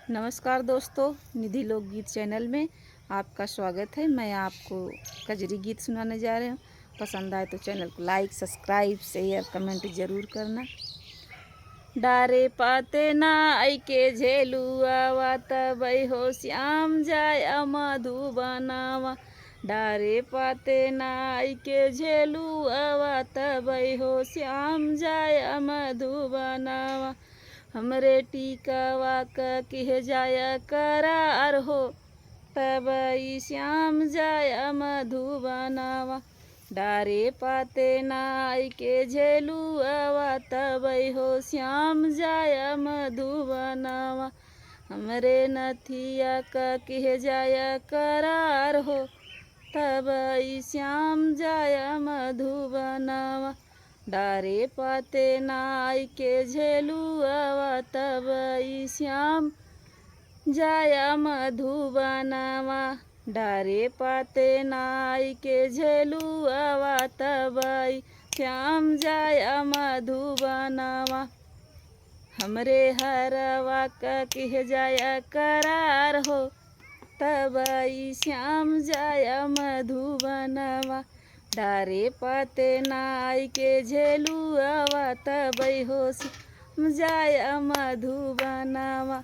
नमस्कार दोस्तों, निधि लोकगीत चैनल में आपका स्वागत है। मैं आपको कजरी गीत सुनाने जा रही हूँ। पसंद आए तो चैनल को लाइक, सब्सक्राइब, शेयर, कमेंट ज़रूर करना। डारे पाते ना आई के झेलुआ तबई हो श्याम जाय मधुबनावा। डारे पाते ना आई के झेलुआ तबई हो श्याम जाय मधुबनावा। हमरे टीकावा कह जाया करार हो तबई श्याम जाया मधुबनावा। डारे पाते नाई के झेलुआ तबई हो श्याम जाया मधुबनावा। हमरे नथिया कह जाया करार हो तबई श्याम जाया मधुबनावा। डारे पाते नाई के झेलुआ तबई श्याम जाया मधुबनावा। डारे पाते नाई के झेलुआ तबई श्याम जाया मधुबनावा। हमरे हरवा कह जाया करार हो तबई श्याम जाया मधुबनावा। डारे पाते नाई के झेलुआ तबई हो श्याम जाया मधुबनावा।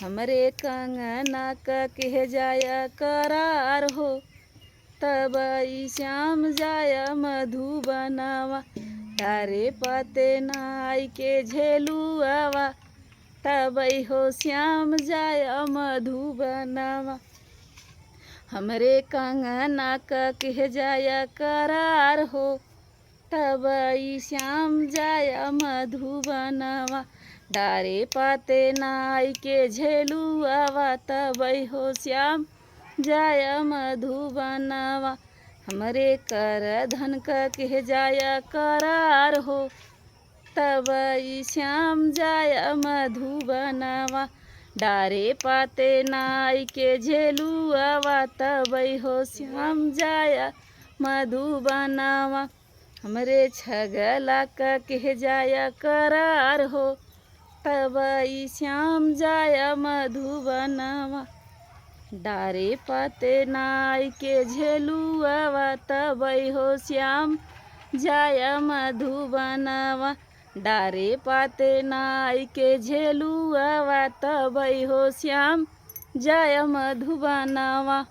हमरे कंगना कह जाया करार हो तबई श्याम जाया मधुबनावा। डारे पाते नाई के झेलुआ तबई हो श्याम जाया मधुबनावा। हमरे कंगना कह जाया करार हो तबई श्याम जाया मधुबनावा। डारे पाते नाई के झेलुआ तबई हो श्याम जाया मधुबनावा। हमरे कर धन कह जाया करार हो तबई श्याम जाया मधुबनावा। डारे पाते नाई के झेलुआ तबई हो श्याम जाया मधुबनावा। हमरे छगला कह जाया करार हो तबई श्याम जाया मधुबनावा। डारे पाते नाई के झेलुआ तबई हो श्याम जाया मधुबनावा। डारे पाते नाई के झेलुआ तबई हो श्याम जाया मधुबनावा।